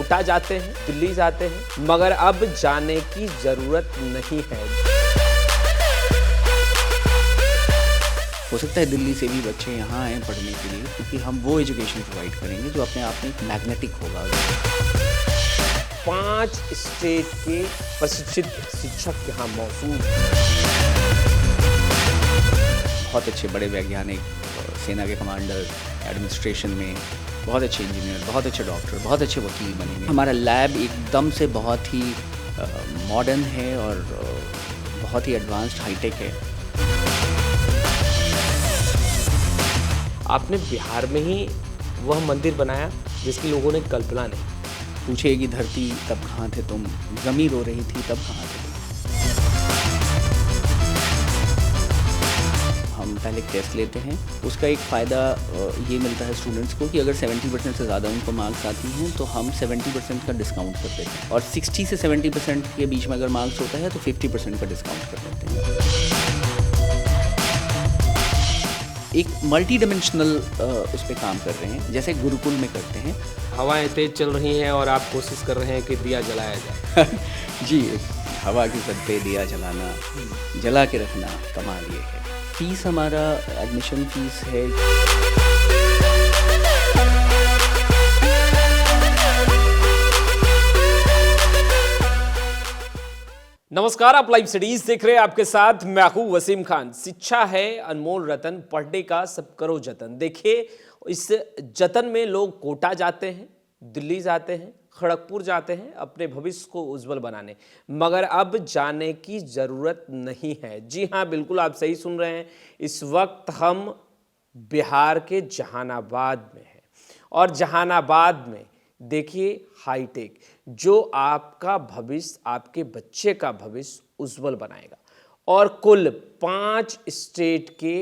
कोटा जाते हैं, दिल्ली जाते हैं, मगर अब जाने की जरूरत नहीं है। हो सकता है दिल्ली से भी बच्चे यहाँ आएँ पढ़ने के लिए, क्योंकि हम वो एजुकेशन प्रोवाइड करेंगे जो अपने आप में एक मैग्नेटिक होगा। 5 स्टेट के प्रशिक्षित शिक्षक यहाँ मौजूद हैं। बहुत अच्छे बड़े वैज्ञानिक, सेना के कमांडर, एडमिनिस्ट्रेशन में बहुत अच्छे इंजीनियर, बहुत अच्छे डॉक्टर, बहुत अच्छे वकील बनेंगे। हमारा लैब एकदम से बहुत ही मॉडर्न है और बहुत ही एडवांस्ड हाईटेक है। आपने बिहार में ही वह मंदिर बनाया जिसकी लोगों ने कल्पना नहीं। पूछेगी धरती तब कहाँ थे तुम, ज़मीं रो रही थी तब कहाँ थे तुम। हम पहले टेस्ट लेते हैं, उसका एक फ़ायदा ये मिलता है स्टूडेंट्स को कि अगर 70% से ज़्यादा उनको मार्क्स आती हैं तो हम 70% का डिस्काउंट कर देते हैं, और 60 से 70% के बीच में अगर मार्क्स होता है तो 50% का डिस्काउंट कर देते हैं। एक मल्टी डिमेंशनल उस पर काम कर रहे हैं, जैसे गुरुकुल में करते हैं। हवाएं तेज चल रही हैं और आप कोशिश कर रहे हैं कि दिया जलाया जाए। जी, हवा की सद पे दिया जलाना, जला के रखना, कमाल ये है। फीस हमारा एडमिशन फीस है। नमस्कार, आप लाइव स्टडीज देख रहे हैं। आपके साथ मैं हूं वसीम खान। शिक्षा है अनमोल रतन, पढ़ने का सब करो जतन। देखिए, इस जतन में लोग कोटा जाते हैं, दिल्ली जाते हैं, खड़गपुर जाते हैं अपने भविष्य को उज्जवल बनाने, मगर अब जाने की जरूरत नहीं है। जी हां, बिल्कुल आप सही सुन रहे हैं। इस वक्त हम बिहार के जहानाबाद में हैं और जहानाबाद में देखिए हाईटेक, जो आपका भविष्य, आपके बच्चे का भविष्य उज्जवल बनाएगा। और कुल 5 स्टेट के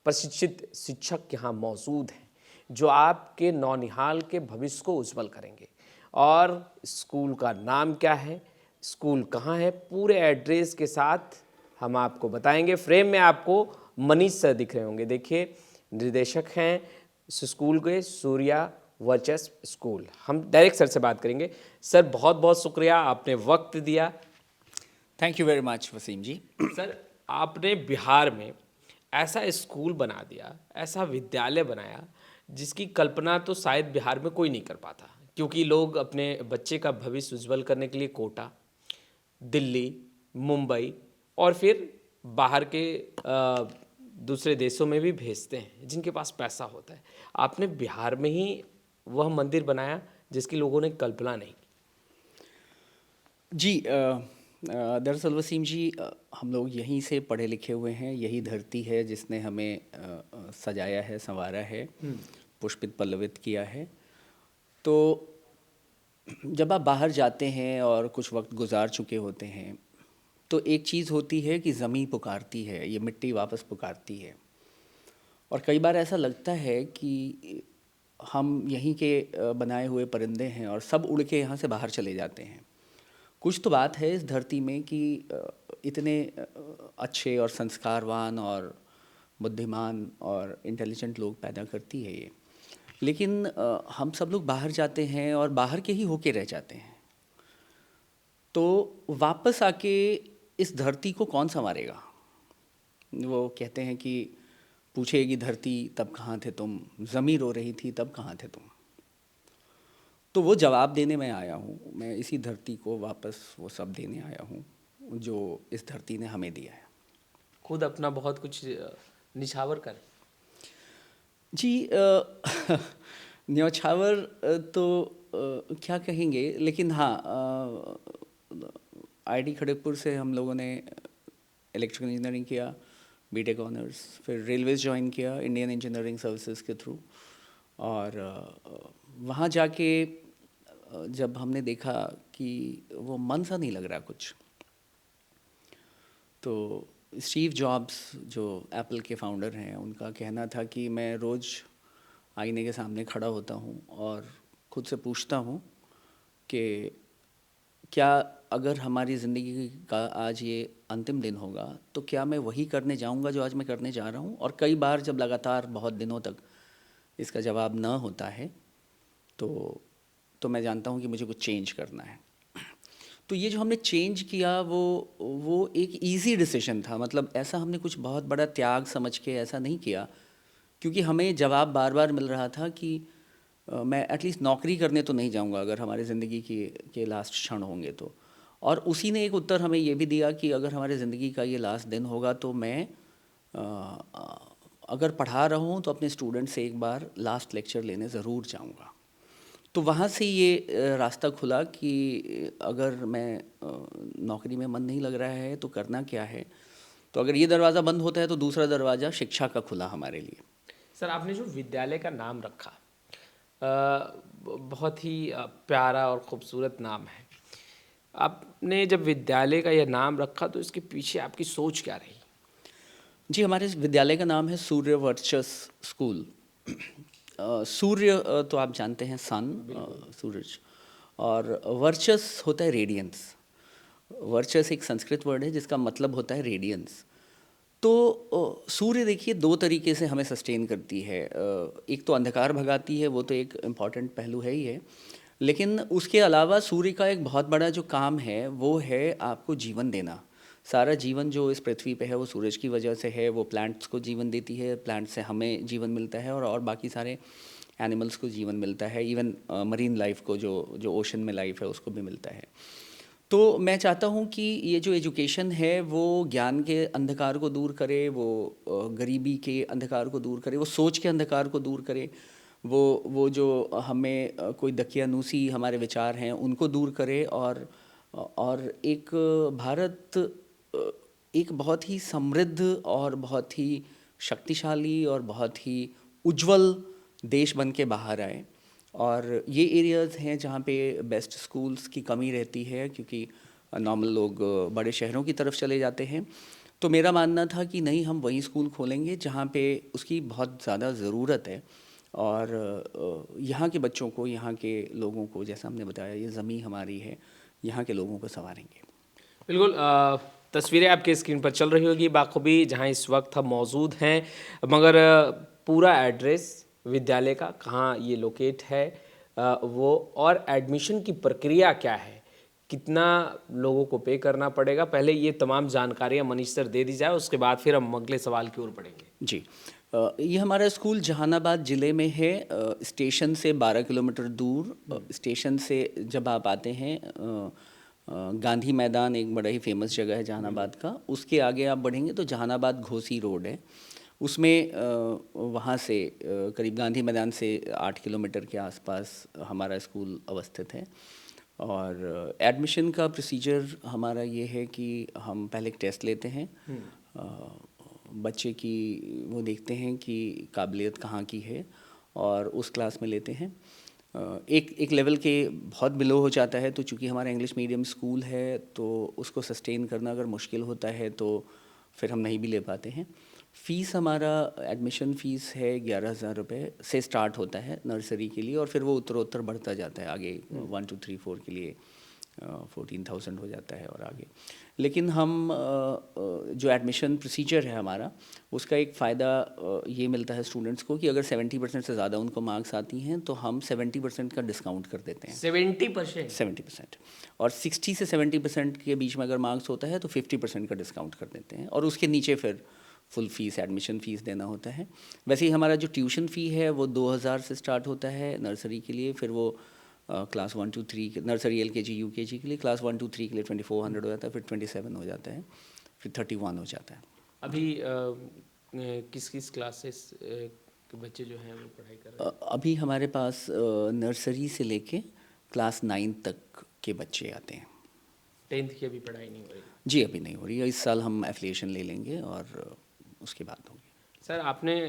प्रशिक्षित शिक्षक यहाँ मौजूद हैं जो आपके नौनिहाल के भविष्य को उज्जवल करेंगे। और स्कूल का नाम क्या है, स्कूल कहाँ है, पूरे एड्रेस के साथ हम आपको बताएंगे। फ्रेम में आपको मनीष सर दिख रहे होंगे। देखिए, निर्देशक हैं इस स्कूल के, सूर्या वर्चस्व स्कूल। हम डायरेक्ट सर से बात करेंगे। सर, बहुत बहुत शुक्रिया, आपने वक्त दिया। Thank you very much Wasim ji. Sir, आपने बिहार में ऐसा स्कूल बना दिया, ऐसा विद्यालय बनाया जिसकी कल्पना तो शायद बिहार में कोई नहीं कर पाता, क्योंकि लोग अपने बच्चे का भविष्य उज्जवल करने के लिए कोटा, दिल्ली, मुंबई और फिर बाहर के दूसरे देशों में भी भेजते हैं जिनके पास पैसा होता है। आपने बिहार में ही वह मंदिर बनाया जिसकी लोगों ने कल्पना नहीं की। जी, दरअसल वसीम जी, हम लोग यहीं से पढ़े लिखे हुए हैं। यही धरती है जिसने हमें सजाया है, संवारा है, पुष्पित पल्लवित किया है। तो जब आप बाहर जाते हैं और कुछ वक्त गुजार चुके होते हैं तो एक चीज़ होती है कि ज़मीं पुकारती है, ये मिट्टी वापस पुकारती है। और कई बार ऐसा लगता है कि हम यहीं के बनाए हुए परिंदे हैं और सब उड़ के यहाँ से बाहर चले जाते हैं। कुछ तो बात है इस धरती में कि इतने अच्छे और संस्कारवान और बुद्धिमान और इंटेलिजेंट लोग पैदा करती है ये, लेकिन हम सब लोग बाहर जाते हैं और बाहर के ही होके रह जाते हैं। तो वापस आके इस धरती को कौन संवारेगा? वो कहते हैं कि पूछेगी धरती तब कहाँ थे तुम, ज़मीं रो रही थी तब कहाँ थे तुम। तो वो जवाब देने मैं आया हूँ। मैं इसी धरती को वापस वो सब देने आया हूँ जो इस धरती ने हमें दिया है। खुद अपना बहुत कुछ निछावर करें। जी, न्यौछावर तो क्या कहेंगे, लेकिन हाँ, आईआईटी खड़गपुर से हम लोगों ने इलेक्ट्रिकल इंजीनियरिंग किया, बीटेक ऑनर्स, फिर रेलवेज ज्वाइन किया इंडियन इंजीनियरिंग सर्विसेज के थ्रू। और वहाँ जाके जब हमने देखा कि वो मन सा नहीं लग रहा कुछ, तो स्टीव जॉब्स जो एप्पल के फाउंडर हैं, उनका कहना था कि मैं रोज़ आईने के सामने खड़ा होता हूँ और खुद से पूछता हूँ कि क्या अगर हमारी ज़िंदगी का आज ये अंतिम दिन होगा तो क्या मैं वही करने जाऊँगा जो आज मैं करने जा रहा हूँ। और कई बार जब लगातार बहुत दिनों तक इसका जवाब न होता है तो तो मैं जानता हूँ कि मुझे कुछ चेंज करना है। तो ये जो हमने चेंज किया वो एक इजी डिसीजन था, मतलब ऐसा हमने कुछ बहुत बड़ा त्याग समझ के ऐसा नहीं किया, क्योंकि हमें जवाब बार बार मिल रहा था कि मैं एटलीस्ट नौकरी करने तो नहीं जाऊंगा अगर हमारे ज़िंदगी के लास्ट क्षण होंगे तो। और उसी ने एक उत्तर हमें ये भी दिया कि अगर हमारे ज़िंदगी का ये लास्ट दिन होगा तो मैं अगर पढ़ा रहा हूँ तो अपने स्टूडेंट से एक बार लास्ट लेक्चर लेने ज़रूर जाऊँगा। तो वहाँ से ये रास्ता खुला कि अगर मैं नौकरी में मन नहीं लग रहा है तो करना क्या है। तो अगर ये दरवाज़ा बंद होता है तो दूसरा दरवाज़ा शिक्षा का खुला हमारे लिए। सर आपने जो विद्यालय का नाम रखा बहुत ही प्यारा और खूबसूरत नाम है। आपने जब विद्यालय का यह नाम रखा तो इसके पीछे आपकी सोच क्या रही? जी, हमारे इस विद्यालय का नाम है सूर्य वर्चस्व स्कूल। सूर्य तो आप जानते हैं सन, सूरज, और वर्चस्व होता है रेडियंस। वर्चस्व एक संस्कृत वर्ड है जिसका मतलब होता है रेडियंस। तो सूर्य देखिए दो तरीके से हमें सस्टेन करती है। एक तो अंधकार भगाती है, वो तो एक इम्पॉर्टेंट पहलू है ही है, लेकिन उसके अलावा सूर्य का एक बहुत बड़ा जो काम है वो है आपको जीवन देना। सारा जीवन जो इस पृथ्वी पे है वो सूरज की वजह से है। वो प्लांट्स को जीवन देती है, प्लांट से हमें जीवन मिलता है, और बाकी सारे एनिमल्स को जीवन मिलता है। इवन मरीन लाइफ को, जो ओशन में लाइफ है, उसको भी मिलता है। तो मैं चाहता हूँ कि ये जो एजुकेशन है वो ज्ञान के अंधकार को दूर करे, वो गरीबी के अंधकार को दूर करे, वो सोच के अंधकार को दूर करे, वो जो हमें कोई दकियानूसी हमारे विचार हैं उनको दूर करे, और एक भारत एक बहुत ही समृद्ध और बहुत ही शक्तिशाली और बहुत ही उज्जवल देश बन के बाहर आए। और ये एरियाज़ हैं जहाँ पे बेस्ट स्कूल्स की कमी रहती है, क्योंकि नॉर्मल लोग बड़े शहरों की तरफ चले जाते हैं। तो मेरा मानना था कि नहीं, हम वही स्कूल खोलेंगे जहाँ पे उसकी बहुत ज़्यादा ज़रूरत है, और यहाँ के बच्चों को, यहाँ के लोगों को, जैसा हमने बताया ये ज़मीन हमारी है, यहाँ के लोगों को संवारेंगे। बिल्कुल तस्वीरें आपके स्क्रीन पर चल रही होगी बाखूबी जहां इस वक्त हम मौजूद हैं, मगर पूरा एड्रेस विद्यालय का कहाँ ये लोकेट है वो, और एडमिशन की प्रक्रिया क्या है, कितना लोगों को पे करना पड़ेगा, पहले ये तमाम जानकारियां मनीष सर दे दी जाए, उसके बाद फिर हम अगले सवाल की ओर बढ़ेंगे। जी, ये हमारा स्कूल जहानाबाद ज़िले में है। स्टेशन से 12 किलोमीटर दूर। स्टेशन से जब आप आते हैं, गांधी मैदान एक बड़ा ही फेमस जगह है जहानाबाद का, उसके आगे आप बढ़ेंगे तो जहानाबाद घोसी रोड है, उसमें वहाँ से करीब गांधी मैदान से 8 किलोमीटर के आसपास हमारा स्कूल अवस्थित है। और एडमिशन का प्रोसीजर हमारा ये है कि हम पहले एक टेस्ट लेते हैं, बच्चे की वो देखते हैं कि काबिलियत कहाँ की है, और उस क्लास में लेते हैं। एक लेवल के बहुत बिलो हो जाता है, तो चूँकि हमारा इंग्लिश मीडियम स्कूल है तो उसको सस्टेन करना अगर मुश्किल होता है तो फिर हम नहीं भी ले पाते हैं। फ़ीस हमारा एडमिशन फ़ीस है 11,000 रुपये से स्टार्ट होता है नर्सरी के लिए, और फिर वो उत्तरोत्तर बढ़ता जाता है आगे 1 2 3 4 के लिए 14,000 हो जाता है और आगे। लेकिन हम जो एडमिशन प्रोसीजर है हमारा, उसका एक फ़ायदा ये मिलता है स्टूडेंट्स को कि अगर 70% से ज़्यादा उनको मार्क्स आती हैं तो हम 70% का डिस्काउंट कर देते हैं। 70%? 70%। और 60 से 70% के बीच में अगर मार्क्स होता है तो 50% का डिस्काउंट कर देते हैं, और उसके नीचे फिर फुल फीस, एडमिशन फ़ीस देना होता है। वैसे ही हमारा जो ट्यूशन फ़ी है वो 2,000 से स्टार्ट होता है नर्सरी के लिए, फिर वो क्लास 1 2 3 नर्सरी LKG UKG के लिए, क्लास 1 2 3 के लिए 2400 हो जाता है, फिर 27 हो जाता है, फिर 31 हो जाता है। अभी किस किस क्लासेस के बच्चे जो हैं वो पढ़ाई कर रहे हैं? अभी हमारे पास नर्सरी से लेके क्लास 9 तक के बच्चे आते हैं। 10th की अभी पढ़ाई नहीं हो रही? जी, अभी नहीं हो रही है, इस साल हम एफिलिएशन ले लेंगे और उसके बाद होगी। सर आपने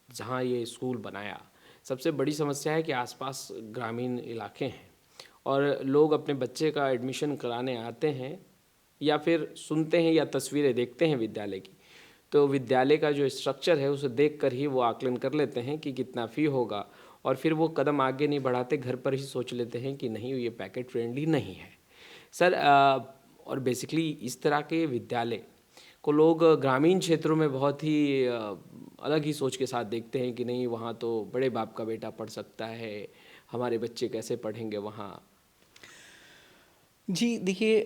जहाँ ये स्कूल बनाया, सबसे बड़ी समस्या है कि आसपास ग्रामीण इलाके हैं और लोग अपने बच्चे का एडमिशन कराने आते हैं या फिर सुनते हैं या तस्वीरें देखते हैं विद्यालय की, तो विद्यालय का जो स्ट्रक्चर है उसे देखकर ही वो आकलन कर लेते हैं कि कितना फ़ी होगा, और फिर वो कदम आगे नहीं बढ़ाते, घर पर ही सोच लेते हैं कि नहीं ये पैकेट फ्रेंडली नहीं है। सर और बेसिकली इस तरह के विद्यालय को लोग ग्रामीण क्षेत्रों में बहुत ही अलग ही सोच के साथ देखते हैं कि नहीं वहाँ तो बड़े बाप का बेटा पढ़ सकता है, हमारे बच्चे कैसे पढ़ेंगे वहाँ? जी देखिए,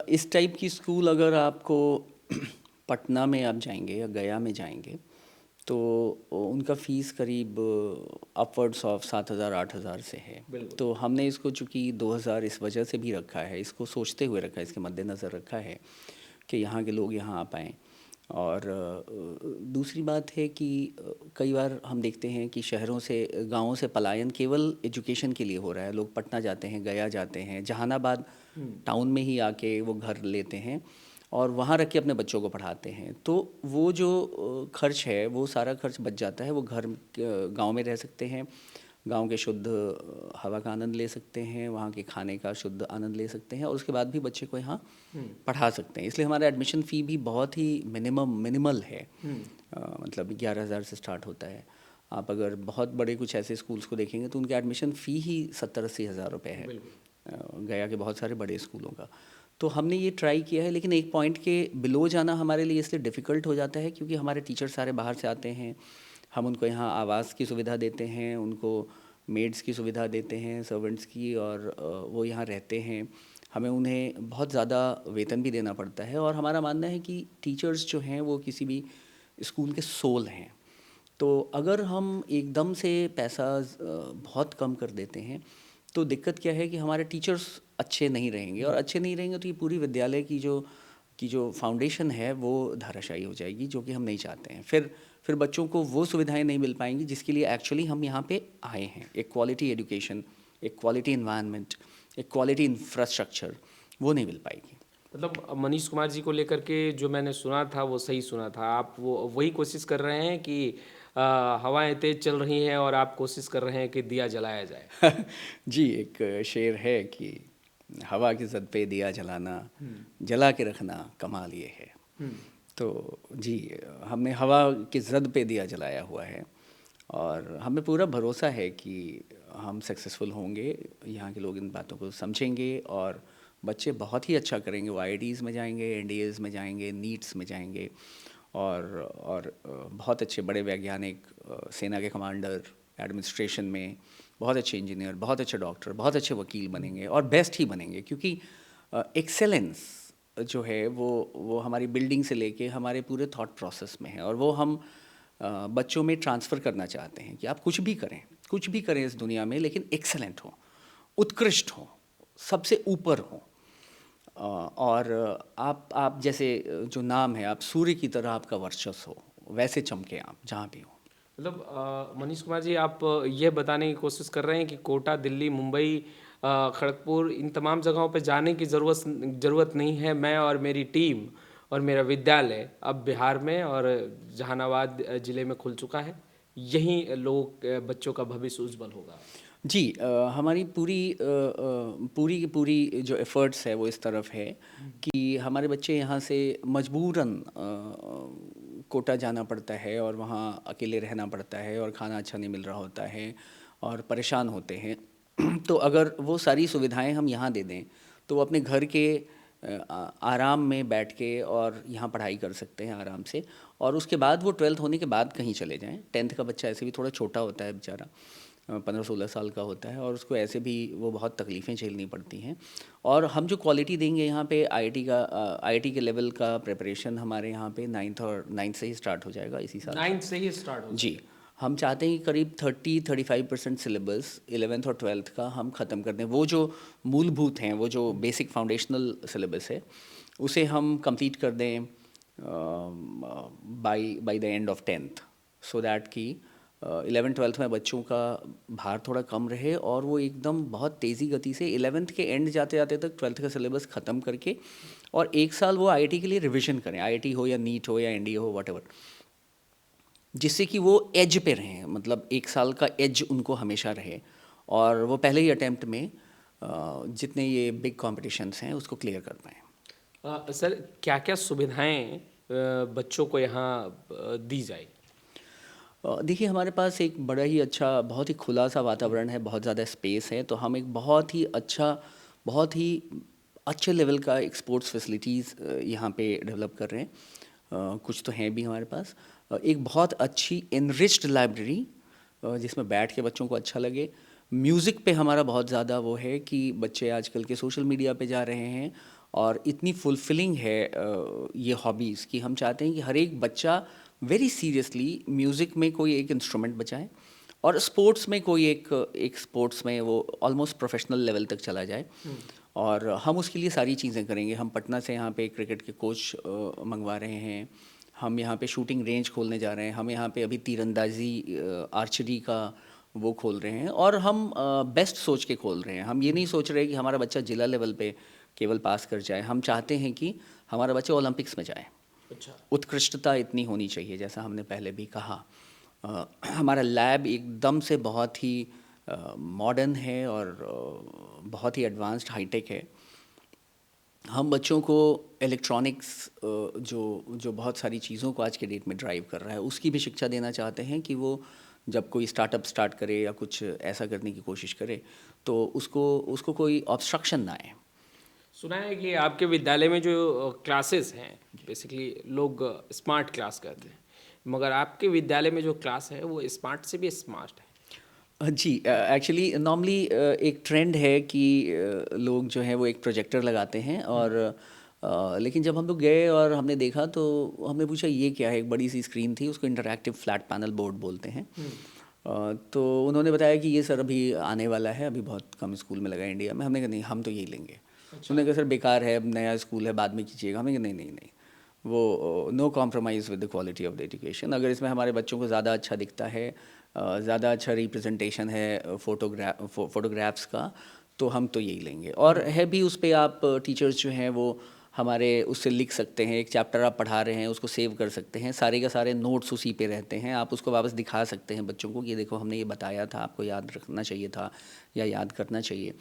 इस टाइप की स्कूल अगर आपको पटना में आप जाएंगे या गया में जाएंगे तो उनका फ़ीस करीब अपवर्ड्स ऑफ 7,000 8,000 से है। बिल्कुल। तो हमने इसको चूँकि 2,000 इस वजह से भी रखा है, इसको सोचते हुए रखा है, इसके मद्देनज़र रखा है कि यहाँ के लोग यहाँ आ पाएँ। और दूसरी बात है कि कई बार हम देखते हैं कि शहरों से गाँवों से पलायन केवल एजुकेशन के लिए हो रहा है। लोग पटना जाते हैं, गया जाते हैं, जहानाबाद टाउन में ही आके वो घर लेते हैं और वहाँ रख के अपने बच्चों को पढ़ाते हैं। तो वो जो खर्च है वो सारा खर्च बच जाता है। वो घर गांव में रह सकते हैं, गांव के शुद्ध हवा का आनंद ले सकते हैं, वहाँ के खाने का शुद्ध आनंद ले सकते हैं और उसके बाद भी बच्चे को यहाँ पढ़ा सकते हैं। इसलिए हमारा एडमिशन फ़ी भी बहुत ही मिनिमल है। मतलब 11,000 से स्टार्ट होता है। आप अगर बहुत बड़े कुछ ऐसे स्कूल्स को देखेंगे तो उनके एडमिशन फ़ी ही 70-80 हज़ार रुपये है, गया के बहुत सारे बड़े स्कूलों का। तो हमने ये ट्राई किया है, लेकिन एक पॉइंट के बिलो जाना हमारे लिए इसलिए डिफ़िकल्ट हो जाता है क्योंकि हमारे टीचर सारे बाहर से आते हैं। हम उनको यहाँ आवास की सुविधा देते हैं, उनको मेड्स की सुविधा देते हैं, सर्वेंट्स की, और वो यहाँ रहते हैं। हमें उन्हें बहुत ज़्यादा वेतन भी देना पड़ता है और हमारा मानना है कि टीचर्स जो हैं वो किसी भी स्कूल के सोल हैं। तो अगर हम एकदम से पैसा बहुत कम कर देते हैं तो दिक्कत क्या है कि हमारे टीचर्स अच्छे नहीं रहेंगे, और अच्छे नहीं रहेंगे तो ये पूरी विद्यालय की जो फाउंडेशन है वो धाराशायी हो जाएगी, जो कि हम नहीं चाहते हैं। फिर बच्चों को वो सुविधाएं नहीं मिल पाएंगी जिसके लिए एक्चुअली हम यहाँ पे आए हैं। एक क्वालिटी एजुकेशन, एक क्वालिटी इन्वायरमेंट, एक क्वालिटी इंफ्रास्ट्रक्चर, वो नहीं मिल पाएगी। मतलब मनीष कुमार जी को लेकर के जो मैंने सुना था वो सही सुना था। आप वो वही कोशिश कर रहे हैं कि हवाएं तेज चल रही हैं और आप कोशिश कर रहे हैं कि दिया जलाया जाए। जी, एक शेर है कि हवा की ज़द पे दिया जलाना, जला के रखना कमाल ये है। तो जी, हमने हवा की ज़द पे दिया जलाया हुआ है और हमें पूरा भरोसा है कि हम सक्सेसफुल होंगे। यहाँ के लोग इन बातों को समझेंगे और बच्चे बहुत ही अच्छा करेंगे। वो आईआईटीज़ में जाएंगे, एनडीएज़ में जाएंगे, नीट्स में जाएंगे और बहुत अच्छे बड़े वैज्ञानिक, सेना के कमांडर, एडमिनिस्ट्रेशन में बहुत अच्छे इंजीनियर, बहुत अच्छे डॉक्टर, बहुत अच्छे वकील बनेंगे और बेस्ट ही बनेंगे। क्योंकि एक्सेलेंस जो है वो हमारी बिल्डिंग से लेके हमारे पूरे थॉट प्रोसेस में है, और वो हम बच्चों में ट्रांसफ़र करना चाहते हैं कि आप कुछ भी करें इस दुनिया में, लेकिन एक्सेलेंट हो, उत्कृष्ट हो, सबसे ऊपर हो। और आप जैसे जो नाम है, आप सूर्य की तरह आपका वर्चस्व हो, वैसे चमके आप जहाँ भी हो। मतलब मनीष कुमार जी, आप ये बताने की कोशिश कर रहे हैं कि कोटा, दिल्ली, मुंबई, खड़गपुर, इन तमाम जगहों पे जाने की ज़रूरत नहीं है। मैं और मेरी टीम और मेरा विद्यालय अब बिहार में और जहानाबाद ज़िले में खुल चुका है। यहीं लोग बच्चों का भविष्य उज्जवल होगा। जी, हमारी पूरी की पूरी जो एफ़र्ट्स है वो इस तरफ है कि हमारे बच्चे यहाँ से मजबूरन कोटा जाना पड़ता है और वहाँ अकेले रहना पड़ता है और खाना अच्छा नहीं मिल रहा होता है और परेशान होते हैं। तो अगर वो सारी सुविधाएं हम यहाँ दे दें तो वो अपने घर के आराम में बैठ के और यहाँ पढ़ाई कर सकते हैं आराम से, और उसके बाद वो 12th होने के बाद कहीं चले जाएं। 10th का बच्चा ऐसे भी थोड़ा छोटा होता है बेचारा, 15-16 साल का होता है, और उसको ऐसे भी वो बहुत तकलीफ़ें झेलनी पड़ती हैं। और हम जो क्वालिटी देंगे यहाँ पे, आईआईटी के लेवल का प्रिपरेशन हमारे यहाँ पे 9th से ही स्टार्ट हो जाएगा इसी साल। 9th से ही स्टार्ट हो जी, हम चाहते हैं कि करीब 30-35% सिलेबस 11th और 12th का हम ख़त्म कर दें। वो जो मूलभूत हैं, वो जो बेसिक फाउंडेशनल सिलेबस है, उसे हम कंप्लीट कर दें by the end of 10th, so that कि 11th-12th में बच्चों का भार थोड़ा कम रहे और वो एकदम बहुत तेज़ी गति से 11th के एंड जाते जाते तक 12th का सिलेबस ख़त्म करके और एक साल वो आईआईटी के लिए रिवीजन करें, आईआईटी हो या नीट हो या एनडीए हो, व्हाटएवर, जिससे कि वो एज पे रहें। मतलब एक साल का एज उनको हमेशा रहे और वो पहले ही अटैम्प्ट में जितने ये बिग कॉम्पिटिशन्स हैं उसको क्लियर कर पाएँ। सर, क्या क्या सुविधाएं बच्चों को यहाँ दी जाए? देखिए, हमारे पास एक बड़ा ही अच्छा, बहुत ही खुला सा वातावरण है, बहुत ज़्यादा स्पेस है, तो हम एक बहुत ही अच्छे लेवल का एक स्पोर्ट्स फैसिलिटीज़ यहाँ पे डेवलप कर रहे हैं। कुछ तो हैं भी हमारे पास। एक बहुत अच्छी एनरिच्ड लाइब्रेरी जिसमें बैठ के बच्चों को अच्छा लगे, म्यूज़िक पे हमारा बहुत ज़्यादा वो है कि बच्चे आजकल के सोशल मीडिया पे जा रहे हैं और इतनी फुलफिलिंग है ये हॉबीज़ कि हम चाहते हैं कि हर एक बच्चा वेरी सीरियसली म्यूज़िक में कोई एक इंस्ट्रूमेंट बजाए और स्पोर्ट्स में कोई एक एक स्पोर्ट्स में वो ऑलमोस्ट प्रोफेशनल लेवल तक चला जाए। और हम उसके लिए सारी चीज़ें करेंगे। हम पटना से यहाँ पे क्रिकेट के कोच मंगवा रहे हैं, हम यहाँ पे शूटिंग रेंज खोलने जा रहे हैं, हम यहाँ पे अभी तीरंदाजी आर्चरी का वो खोल रहे हैं और हम बेस्ट सोच के खोल रहे हैं। हम ये नहीं सोच रहे कि हमारा बच्चा जिला लेवल पे केवल पास कर जाए, हम चाहते हैं कि हमारा बच्चा ओलंपिक्स में जाए। अच्छा। उत्कृष्टता इतनी होनी चाहिए, जैसा हमने पहले भी कहा। हमारा लैब एकदम से बहुत ही मॉडर्न है और बहुत ही एडवांस्ड हाईटेक है। हम बच्चों को इलेक्ट्रॉनिक्स जो जो बहुत सारी चीज़ों को आज के डेट में ड्राइव कर रहा है उसकी भी शिक्षा देना चाहते हैं कि वो जब कोई स्टार्टअप स्टार्ट करे या कुछ ऐसा करने की कोशिश करे तो उसको उसको कोई ऑब्स्ट्रक्शन ना आए। सुना है कि आपके विद्यालय में जो क्लासेस हैं बेसिकली लोग स्मार्ट क्लास कहते हैं, मगर आपके विद्यालय में जो क्लास है वो स्मार्ट से भी स्मार्ट है। जी, एक्चुअली नॉर्मली एक ट्रेंड है कि लोग जो है वो एक प्रोजेक्टर लगाते हैं और लेकिन जब हम लोग गए और हमने देखा तो हमने पूछा ये क्या है। एक बड़ी सी स्क्रीन थी, उसको इंटरैक्टिव फ्लैट पैनल बोर्ड बोलते हैं। तो उन्होंने बताया कि ये सर अभी आने वाला है, अभी बहुत कम स्कूल में लगा है इंडिया में। हमने कहा नहीं, हम तो यही लेंगे। उन्होंने कहा सर बेकार है, अब नया स्कूल है, बाद में कीजिएगा। हमने कहा नहीं नहीं नहीं, वो no compromise with the quality of the education. अगर इसमें हमारे बच्चों को ज़्यादा अच्छा दिखता है, ज़्यादा अच्छा रिप्रेजेंटेशन है फोटोग्राफ्स का, तो हम तो यही लेंगे। और है भी उस पे आप टीचर्स जो हैं वो हमारे उससे लिख सकते हैं। एक चैप्टर आप पढ़ा रहे हैं उसको सेव कर सकते हैं, सारे का सारे नोट्स उसी पे रहते हैं। आप उसको वापस दिखा सकते हैं बच्चों को कि देखो हमने ये बताया था, आपको याद रखना चाहिए था या याद करना चाहिए।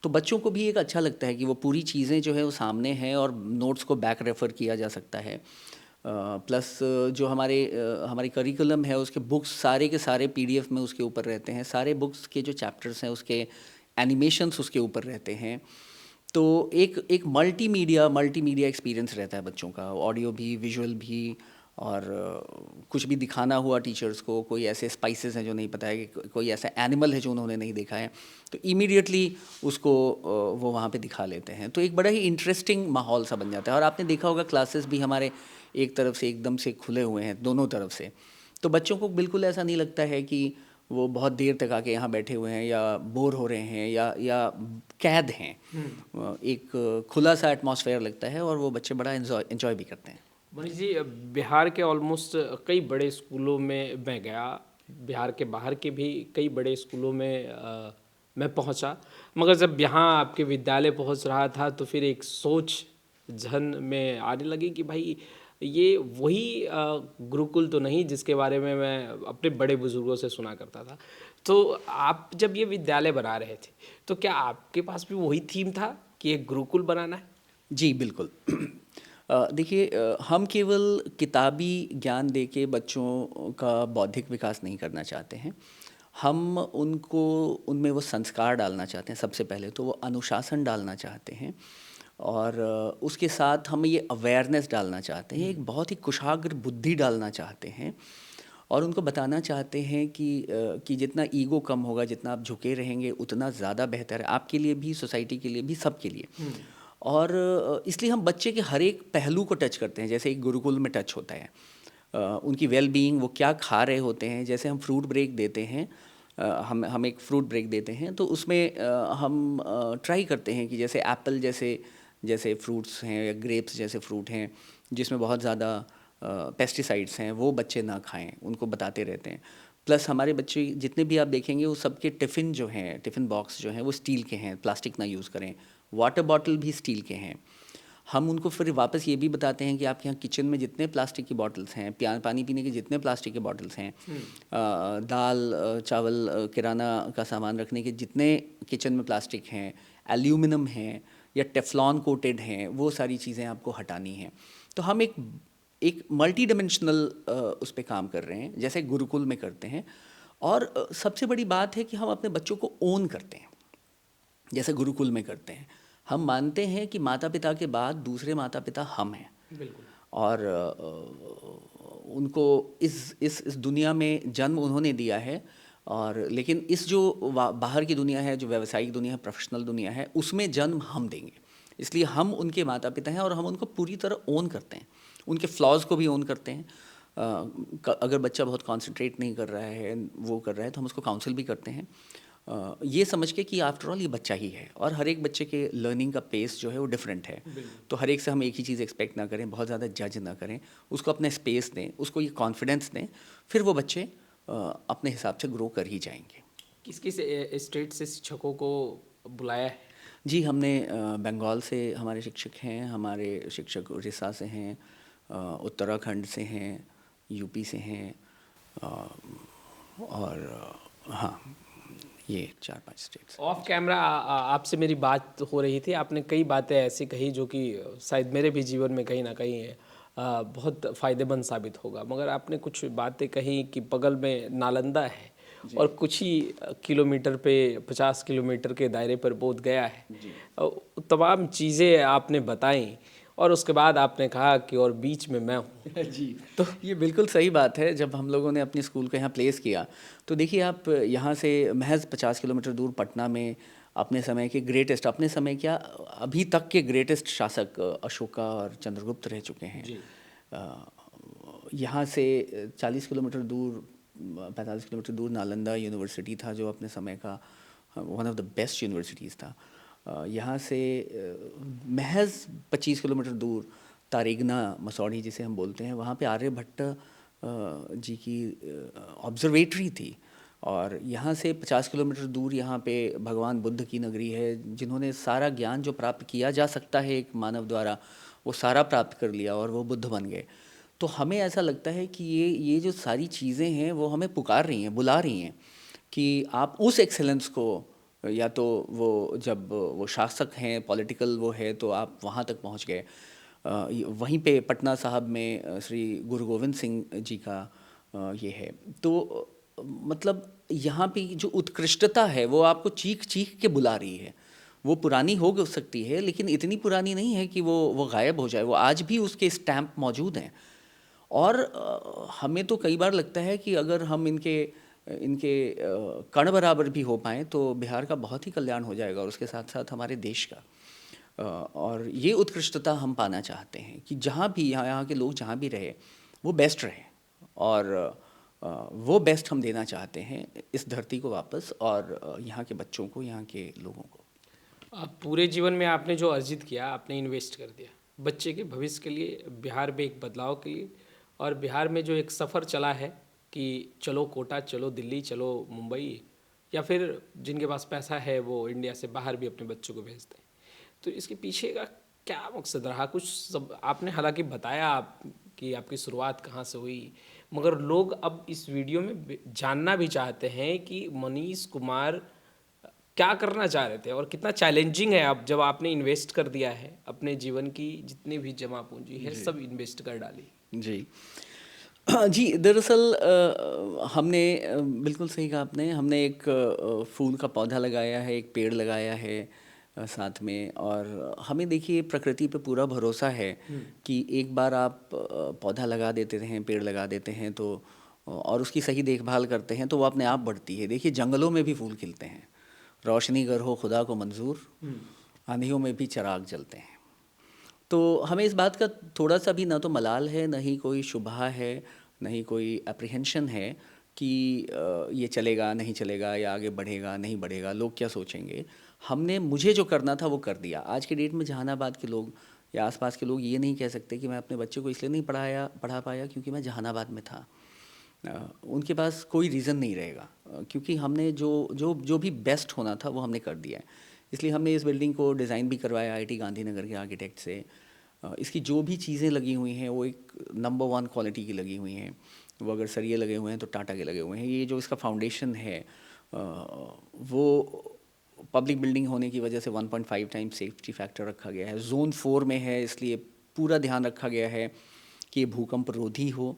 तो बच्चों को भी एक अच्छा लगता है कि वो पूरी चीज़ें जो है वो सामने हैं और नोट्स को बैक रेफ़र किया जा सकता है। प्लस जो हमारी करिकुलम है उसके बुक्स सारे के सारे पीडीएफ में उसके ऊपर रहते हैं। सारे बुक्स के जो चैप्टर्स हैं उसके एनिमेशंस उसके ऊपर रहते हैं। तो एक मल्टीमीडिया एक्सपीरियंस रहता है बच्चों का, ऑडियो भी, विजुअल भी। और कुछ भी दिखाना हुआ टीचर्स को, कोई ऐसे स्पाइसेस हैं जो नहीं पता है, कि कोई ऐसा एनिमल है जो उन्होंने नहीं देखा है, तो इमीडिएटली उसको वो वहाँ पे दिखा लेते हैं। तो एक बड़ा ही इंटरेस्टिंग माहौल सा बन जाता है। और आपने देखा होगा क्लासेस भी हमारे एक तरफ से एकदम से खुले हुए हैं, दोनों तरफ से। तो बच्चों को बिल्कुल ऐसा नहीं लगता है कि वो बहुत देर तक आके यहाँ बैठे हुए हैं या बोर हो रहे हैं या कैद हैं। एक खुला सा एटमॉस्फेयर लगता है और वो बच्चे बड़ा एंजॉय भी करते हैं। मनीष जी, बिहार के ऑलमोस्ट कई बड़े स्कूलों में मैं गया, बिहार के बाहर के भी कई बड़े स्कूलों में मैं पहुंचा, मगर जब यहाँ आपके विद्यालय पहुंच रहा था तो फिर एक सोच जहन में आने लगी कि भाई ये वही गुरुकुल तो नहीं जिसके बारे में मैं अपने बड़े बुजुर्गों से सुना करता था। तो आप जब ये विद्यालय बना रहे थे तो क्या आपके पास भी वही थीम था कि एक गुरुकुल बनाना है? जी बिल्कुल। देखिए, हम केवल किताबी ज्ञान देके बच्चों का बौद्धिक विकास नहीं करना चाहते हैं। हम उनको उनमें वो संस्कार डालना चाहते हैं। सबसे पहले तो वो अनुशासन डालना चाहते हैं और उसके साथ हम ये अवेयरनेस डालना चाहते हैं, एक बहुत ही कुशाग्र बुद्धि डालना चाहते हैं। और उनको बताना चाहते हैं कि जितना ईगो कम होगा, जितना आप झुके रहेंगे उतना ज़्यादा बेहतर है आपके लिए भी, सोसाइटी के लिए भी, सबके लिए। और इसलिए हम बच्चे के हर एक पहलू को टच करते हैं, जैसे एक गुरुकुल में टच होता है। उनकी वेल बीइंग, वो क्या खा रहे होते हैं। जैसे हम फ्रूट ब्रेक देते हैं, हम एक फ्रूट ब्रेक देते हैं तो उसमें हम ट्राई करते हैं कि जैसे एप्पल जैसे जैसे फ्रूट्स हैं या ग्रेप्स जैसे फ्रूट हैं जिसमें बहुत ज़्यादा पेस्टिसाइड्स हैं, वो बच्चे ना खाएं, उनको बताते रहते हैं। प्लस हमारे बच्चे जितने भी आप देखेंगे वो सबके टिफ़िन जो हैं, टिफ़िन बॉक्स जो हैं वो स्टील के हैं, प्लास्टिक ना यूज़ करें। वाटर बॉटल भी स्टील के हैं। हम उनको फिर वापस ये भी बताते हैं कि आपके यहाँ किचन में जितने प्लास्टिक की बॉटल्स हैं, पानी पीने के जितने प्लास्टिक के बॉटल्स हैं, दाल चावल किराना का सामान रखने के जितने किचन में प्लास्टिक हैं, एल्यूमिनियम हैं या टेफ्लॉन कोटेड हैं, वो सारी चीज़ें आपको हटानी हैं। तो हम एक मल्टी डिमेंशनल उस पे काम कर रहे हैं, जैसे गुरुकुल में करते हैं। और सबसे बड़ी बात है कि हम अपने बच्चों को ओन करते हैं, जैसे गुरुकुल में करते हैं। हम मानते हैं कि माता पिता के बाद दूसरे माता पिता हम हैं। बिल्कुल। और उनको इस दुनिया में जन्म उन्होंने दिया है और लेकिन इस जो बाहर की दुनिया है, जो व्यावसायिक दुनिया है, प्रोफेशनल दुनिया है, उसमें जन्म हम देंगे। इसलिए हम उनके माता पिता हैं और हम उनको पूरी तरह ओन करते हैं, उनके फ्लॉज को भी ओन करते हैं। अगर बच्चा बहुत कॉन्सेंट्रेट नहीं कर रहा है, वो कर रहा है, तो हम उसको काउंसिल भी करते हैं, ये समझ के कि आफ्टर ऑल ये बच्चा ही है और हर एक बच्चे के लर्निंग का पेस जो है वो डिफरेंट है। तो हर एक से हम एक ही चीज़ एक्सपेक्ट ना करें, बहुत ज़्यादा जज ना करें, उसको अपने स्पेस दें, उसको ये कॉन्फिडेंस दें, फिर वो बच्चे अपने हिसाब से ग्रो कर ही जाएंगे। किस किस स्टेट से शिक्षकों को बुलाया है? जी, हमने बंगाल से हमारे शिक्षक हैं, हमारे शिक्षक उड़ीसा से हैं, उत्तराखंड से हैं, यूपी से हैं, और हाँ, ये 4-5 स्टेट्स। ऑफ कैमरा आपसे मेरी बात हो रही थी, आपने कई बातें ऐसी कही जो कि शायद मेरे भी जीवन में कहीं ना कहीं बहुत फ़ायदेमंद साबित होगा। मगर आपने कुछ बातें कही कि बगल में नालंदा है और कुछ ही किलोमीटर पे 50 किलोमीटर के दायरे पर बोध गया है। तमाम चीज़ें आपने बताई और उसके बाद आपने कहा कि और बीच में मैं हूँ। जी, तो ये बिल्कुल सही बात है। जब हम लोगों ने अपने स्कूल को यहाँ प्लेस किया, तो देखिए आप यहाँ से महज़ 50 किलोमीटर दूर पटना में अपने समय के ग्रेटेस्ट, अपने समय क्या अभी तक के ग्रेटेस्ट शासक अशोका और चंद्रगुप्त रह चुके हैं। यहाँ से 40 किलोमीटर दूर, 45 किलोमीटर दूर नालंदा यूनिवर्सिटी था, जो अपने समय का one of the best universities था। यहाँ से महज़ 25 किलोमीटर दूर तारेगना मसौढ़ी जिसे हम बोलते हैं, वहाँ पे आर्यभट्ट जी की ऑब्जर्वेटरी थी। और यहाँ से 50 किलोमीटर दूर यहाँ पे भगवान बुद्ध की नगरी है, जिन्होंने सारा ज्ञान जो प्राप्त किया जा सकता है एक मानव द्वारा, वो सारा प्राप्त कर लिया और वो बुद्ध बन गए। तो हमें ऐसा लगता है कि ये जो सारी चीज़ें हैं वो हमें पुकार रही हैं, बुला रही हैं कि आप उस एक्सेलेंस को, या तो वो जब वो शासक हैं, पॉलिटिकल वो है, तो आप वहाँ तक पहुँच गए। वहीं पे पटना साहब में श्री गुरु गोविंद सिंह जी का ये है। तो मतलब यहाँ पे जो उत्कृष्टता है वो आपको चीख चीख के बुला रही है। वो पुरानी हो सकती है, लेकिन इतनी पुरानी नहीं है कि वो गायब हो जाए। वो आज भी उसके स्टैम्प मौजूद हैं। और हमें तो कई बार लगता है कि अगर हम इनके इनके कण बराबर भी हो पाएँ तो बिहार का बहुत ही कल्याण हो जाएगा, और उसके साथ साथ हमारे देश का। और ये उत्कृष्टता हम पाना चाहते हैं कि जहाँ भी यहाँ के लोग जहाँ भी रहे वो बेस्ट रहे, और वो बेस्ट हम देना चाहते हैं इस धरती को वापस, और यहाँ के बच्चों को, यहाँ के लोगों को। आप पूरे जीवन में आपने जो अर्जित किया आपने इन्वेस्ट कर दिया बच्चे के भविष्य के लिए, बिहार में एक बदलाव के लिए। और बिहार में जो एक सफ़र चला है कि चलो कोटा, चलो दिल्ली, चलो मुंबई, या फिर जिनके पास पैसा है वो इंडिया से बाहर भी अपने बच्चों को भेजते हैं, तो इसके पीछे का क्या मकसद रहा? कुछ सब आपने हालांकि बताया आप कि आपकी शुरुआत कहाँ से हुई, मगर लोग अब इस वीडियो में जानना भी चाहते हैं कि मनीष कुमार क्या करना चाह रहे थे और कितना चैलेंजिंग है। अब जब आपने इन्वेस्ट कर दिया है, अपने जीवन की जितनी भी जमा पूंजी है सब इन्वेस्ट कर डाली। जी। जी, दरअसल हमने बिल्कुल सही कहा आपने। हमने एक फूल का पौधा लगाया है, एक पेड़ लगाया है साथ में। और हमें देखिए प्रकृति पे पूरा भरोसा है कि एक बार आप पौधा लगा देते हैं, पेड़ लगा देते हैं, तो और उसकी सही देखभाल करते हैं तो वो अपने आप बढ़ती है। देखिए जंगलों में भी फूल खिलते हैं, रोशनी गर हो खुदा को मंजूर, आंधियों में भी चिराग जलते हैं। तो हमें इस बात का थोड़ा सा भी ना तो मलाल है, ना ही कोई शुबहा है, ना ही कोई अप्रीहेंशन है कि ये चलेगा नहीं चलेगा, या आगे बढ़ेगा नहीं बढ़ेगा, लोग क्या सोचेंगे। हमने मुझे जो करना था वो कर दिया। आज के डेट में जहानाबाद के लोग या आसपास के लोग ये नहीं कह सकते कि मैं अपने बच्चे को इसलिए नहीं पढ़ा पाया क्योंकि मैं जहानाबाद में था। उनके पास कोई रीज़न नहीं रहेगा, क्योंकि हमने जो जो जो भी बेस्ट होना था वो हमने कर दिया है। इसलिए हमने इस बिल्डिंग को डिज़ाइन भी करवाया आईआईटी गांधीनगर के आर्किटेक्ट से। इसकी जो भी चीज़ें लगी हुई हैं वो एक नंबर 1 क्वालिटी की लगी हुई हैं। वो अगर सरिये लगे हुए हैं तो टाटा के लगे हुए हैं। ये जो इसका फाउंडेशन है वो पब्लिक बिल्डिंग होने की वजह से 1.5 टाइम्स सेफ्टी फैक्टर रखा गया है। जोन 4 में है, इसलिए पूरा ध्यान रखा गया है कि ये भूकंप रोधी हो।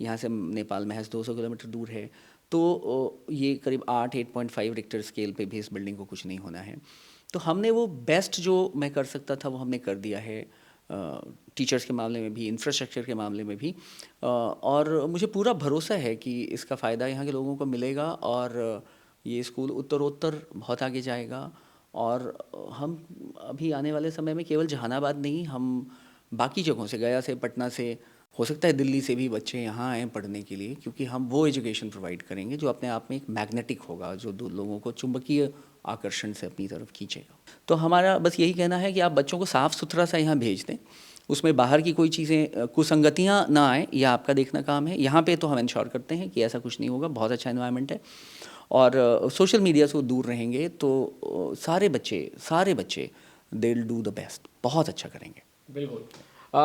यहाँ से नेपाल महज 200 किलोमीटर दूर है, तो ये करीब 8.5 रिक्टर स्केल पे भी इस बिल्डिंग को कुछ नहीं होना है। तो हमने वो बेस्ट जो मैं कर सकता था वो हमने कर दिया है। टीचर्स के मामले में भी, इंफ्रास्ट्रक्चर के मामले में भी। और मुझे पूरा भरोसा है कि इसका फ़ायदा यहाँ के लोगों को मिलेगा और ये स्कूल उत्तरोत्तर बहुत आगे जाएगा। और हम अभी आने वाले समय में केवल जहानाबाद नहीं, हम बाकी जगहों से, गया से, पटना से, हो सकता है दिल्ली से भी बच्चे यहाँ आएँ पढ़ने के लिए, क्योंकि हम वो एजुकेशन प्रोवाइड करेंगे जो अपने आप में एक मैग्नेटिक होगा, जो दो लोगों को चुंबकीय आकर्षण से अपनी तरफ खींचेगा। तो हमारा बस यही कहना है कि आप बच्चों को साफ़ सुथरा सा यहाँ भेज दें, उसमें बाहर की कोई चीज़ें, कुसंगतियाँ ना आए, यह आपका देखना काम है। यहाँ पे तो हम इंश्योर करते हैं कि ऐसा कुछ नहीं होगा, बहुत अच्छा एनवायरनमेंट है। और सोशल मीडिया से वो दूर रहेंगे तो सारे बच्चे they will do the best, बहुत अच्छा करेंगे। बिल्कुल।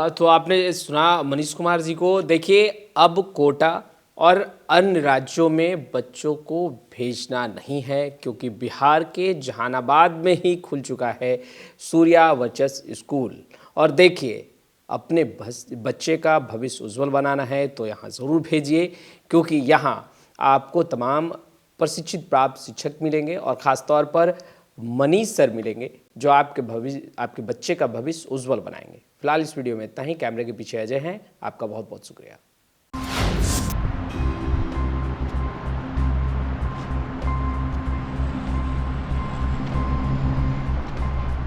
तो आपने सुना मनीष कुमार जी को। देखिए, अब कोटा और अन्य राज्यों में बच्चों को भेजना नहीं है, क्योंकि बिहार के जहानाबाद में ही खुल चुका है सूर्या वचस स्कूल। और देखिए, अपने बच्चे का भविष्य उज्जवल बनाना है तो यहाँ ज़रूर भेजिए, क्योंकि यहाँ आपको तमाम प्रशिक्षित प्राप्त शिक्षक मिलेंगे और ख़ास तौर पर मनीष सर मिलेंगे, जो आपके बच्चे का भविष्य उज्जवल बनाएंगे। फिलहाल इस वीडियो में इतना ही। कैमरे के पीछे अजय हैं, आपका बहुत बहुत शुक्रिया।